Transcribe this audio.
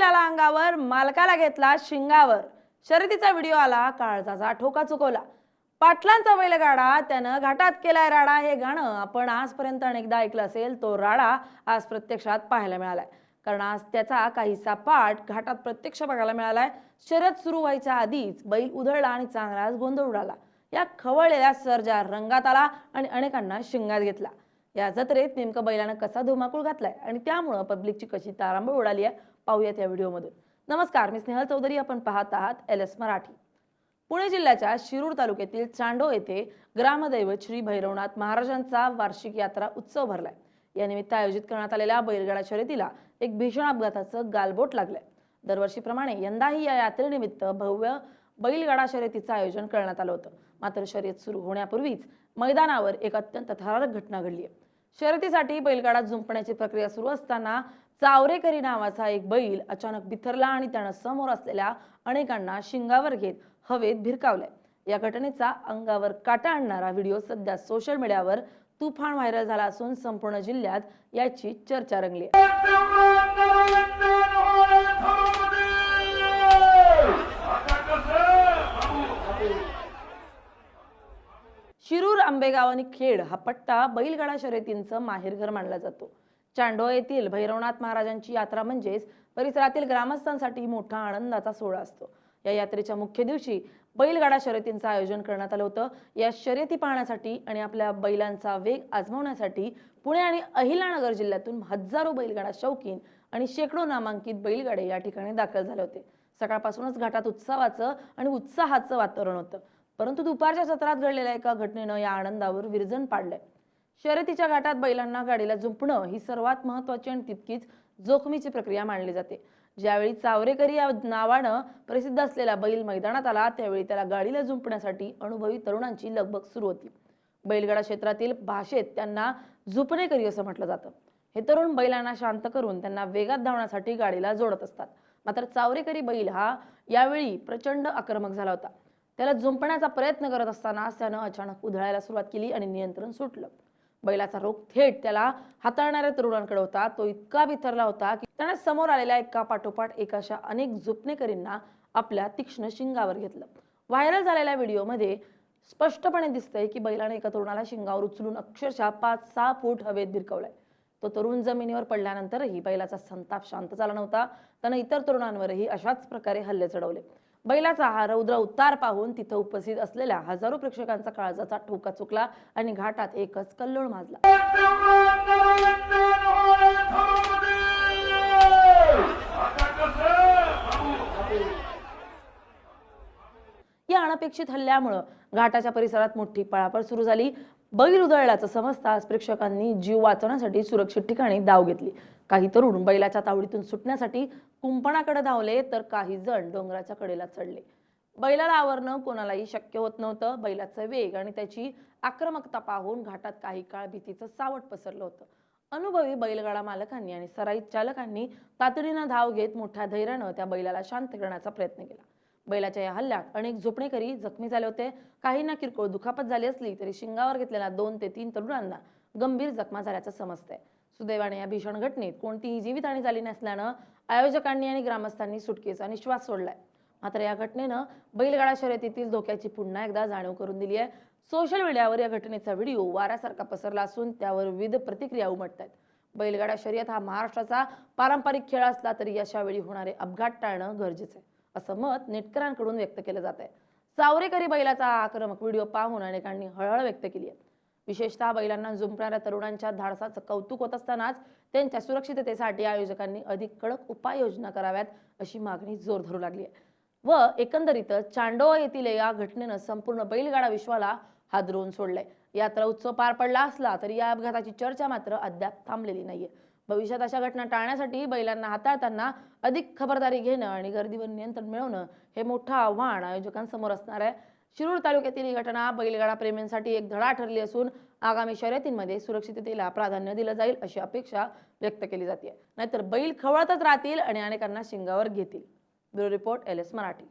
आला अंगावर, मालकाला घेतला शिंगावर। शर्यतीचा व्हिडिओ आला, काळजाचा ठोका चुकवला। पाटलांचा बैलगाडा त्यानं घाटात केलाय राडा। हे गाणं आपण आजपर्यंत अनेकदा ऐकलं असेल, तो राडा आज प्रत्यक्षात पाहायला मिळालाय। कारण आज त्याचा काहीसा पाठ घाटात प्रत्यक्ष बघायला मिळालाय। शर्यत सुरू व्हायच्या आधीच बैल उधळला आणि चांगलाच गोंधळ उडाला। या खवळलेल्या सर्जा रंगात आला आणि अनेकांना शिंगात घेतला। या जत्रेत नेमकं बैलानं कसा धुमाकूळ घातलाय आणि त्यामुळे पब्लिकची कशी तारांबळ उडाली आहे, पाहूयात या व्हिडिओमधून। नमस्कार, मी स्नेहल चौधरी, आपण पाहत आहात LS मराठी। पुणे जिल्ह्याच्या शिरूर तालुक्यातील चांडो येथे ग्रामदैवत श्री भैरवनाथ महाराजांचा वार्षिक यात्रा उत्सव भरलाय। या निमित्त आयोजित करण्यात आलेल्या बैलगाडा शर्यतीला एक भीषण अपघाताचं गालबोट लागलंय। दरवर्षीप्रमाणे यंदाही या यात्रेनिमित्त भव्य बैलगाडा शर्यतीचं आयोजन करण्यात आलं होतं। मात्र शर्यत सुरू होण्यापूर्वीच मैदानावर एक अत्यंत थरारक घटना घडली आहे। शर्यतीसाठी बैलगाडा जुंपण्याची प्रक्रिया सुरू असताना चावरेकरी नावाचा एक बैल अचानक बिथरला आणि त्यानं समोर असलेल्या अनेकांना शिंगावर घेत हवेत भिरकावलाय। या घटनेचा अंगावर काटा आणणारा व्हिडिओ सध्या सोशल मीडियावर तुफान व्हायरल झाला असून संपूर्ण जिल्ह्यात याची चर्चा रंगली आहे। शिरूर, आंबेगाव आणि खेड हा पट्टा बैलगाडा शर्यतींचं माहेरघर मानला जातो। चांडो येथील भैरवनाथ महाराजांची यात्रा म्हणजेच परिसरातील ग्रामस्थांसाठी मोठा आनंदाचा सोहळा असतो। या यात्रेच्या मुख्य दिवशी बैलगाडा शर्यतींचं आयोजन करण्यात आलं होतं। या शर्यती पाहण्यासाठी आणि आपल्या बैलांचा वेग आजमावण्यासाठी पुणे आणि अहिल्यानगर जिल्ह्यातून हजारो बैलगाडा शौकीन आणि शेकडो नामांकित बैलगाडे या ठिकाणी दाखल झाले होते। सकाळपासूनच घाटात उत्सवाचं आणि उत्साहाचं वातावरण होतं, परंतु दुपारच्या सत्रात घडलेल्या एका घटनेनं या आनंदावर विरजण पाडलंय। शर्यतीच्या घाटात बैलांना गाडीला जुंपणं ही सर्वात महत्त्वाची आणि तितकीच जोखमीची प्रक्रिया मानली जाते। ज्यावेळी चावरेकरी या नावानं प्रसिद्ध असलेला बैल मैदानात आला, त्यावेळी त्याला गाडीला जुंपण्यासाठी अनुभवी तरुणांची लगबग सुरू होती। बैलगाडा क्षेत्रातील भाषेत त्यांना झुपणेकरी असं म्हटलं जातं। हे तरुण बैलांना शांत करून त्यांना वेगात धावण्यासाठी गाडीला जोडत असतात। मात्र चावरेकरी बैल हा यावेळी प्रचंड आक्रमक झाला होता। त्याला जुंपण्याचा प्रयत्न करत असताना त्यानं अचानक उधळायला सुरुवात केली आणि नियंत्रण सुटलं। बैलाचा रोख थेट त्याला हाताळणाऱ्या तरुणांकडे होता। तो इतका बिथरला होता की त्याने समोर आलेल्या एका पाठोपाठ एक अशा अनेक झुपणेकरींना आपल्या तीक्ष्ण शिंगावर घेतलं। व्हायरल झालेल्या व्हिडिओमध्ये स्पष्टपणे दिसतंय की बैलाने एका तरुणाला शिंगावर उचलून अक्षरशः 5-6 फूट हवेत भिरकवलाय। तो तरुण जमिनीवर पडल्यानंतरही बैलाचा संताप शांत झाला नव्हता। त्याने इतर तरुणांवरही अशाच प्रकारे हल्ले चढवले। बैलाचा हा रौद्र उतार पाहून तिथं उपस्थित असलेल्या हजारो प्रेक्षकांचा काळजाचा ठोका चुकला आणि घाटात एकच कल्लोळ माजला। या अनपेक्षित हल्ल्यामुळे घाटाच्या परिसरात मोठी पळापळ सुरू झाली। बैल उधळल्याचं समजताच प्रेक्षकांनी जीव वाचवण्यासाठी सुरक्षित ठिकाणी धाव घेतली। काही तरुण बैलाच्या तावडीतून सुटण्यासाठी कुंपणाकडे धावले, तर काही जण डोंगराच्या कडेला चढले। बैलाला आवरणं कोणालाही शक्य होत नव्हतं। बैलाचा वेग आणि त्याची आक्रमकता पाहून घाटात काही काळ भीतीचं सावट पसरलं होतं। अनुभवी बैलगाडा मालकांनी आणि सराईत चालकांनी तातडीनं धाव घेत मोठ्या धैर्यानं त्या बैलाला शांत करण्याचा प्रयत्न केला। बैलाच्या या हल्ल्यात अनेक झुपणेकरी जखमी झाले होते। काहींना किरकोळ दुखापत झाली असली तरी शिंगावर घेतलेल्या 2 ते 3 तरुणांना गंभीर जखमा झाल्याचं समजतंय। सुदैवाने या भीषण घटनेत कोणतीही जीवितहानी झाली नसल्यानं आयोजकांनी आणि ग्रामस्थांनी सुटकेचा निश्वास सोडलाय। मात्र या घटनेनं बैलगाडा शर्यतीतील धोक्याची पुन्हा एकदा जाणीव करून दिली आहे। सोशल मीडियावर या घटनेचा व्हिडिओ वाऱ्यासारखा पसरला असून त्यावर विविध प्रतिक्रिया उमटतात। बैलगाडा शर्यत हा महाराष्ट्राचा पारंपरिक खेळ असला तरी अशावेळी होणारे अपघात टाळणं गरजेचं आहे, असं मत नेटकरांकडून व्यक्त केलं जात आहे। चावरेकरी बैलाचा आक्रमक व्हिडिओ पाहून अनेकांनी हळहळ व्यक्त केली आहे। विशेषतः बैलांना जुंपणाऱ्या तरुणांच्या धाडसाचं कौतुक होत असतानाच त्यांच्या सुरक्षिततेसाठी आयोजकांनी अधिक कडक उपाययोजना कराव्यात अशी मागणी जोर धरू लागली आहे। व एकंदरीतच चांडो येथील या घटनेनं संपूर्ण बैलगाडा विश्वाला हादरवून सोडलंय। यात्रा उत्सव पार पडला असला तरी या अपघाताची चर्चा मात्र अद्याप थांबलेली नाहीये। भविष्यात अशा घटना टाळण्यासाठी बैलांना हाताळताना अधिक खबरदारी घेणं आणि गर्दीवर नियंत्रण मिळवणं हे मोठं आव्हान आयोजकांसमोर असणार आहे। शिरूर तालुक्यातील ही घटना बैलगाडा प्रेमींसाठी एक धडा ठरली असून आगामी शर्यतींमध्ये सुरक्षिततेला प्राधान्य दिलं जाईल अशी अपेक्षा व्यक्त केली जाते। नाहीतर बैल खवळतच राहतील आणि अनेकांना शिंगावर घेतील। Bureau report LS Marathi.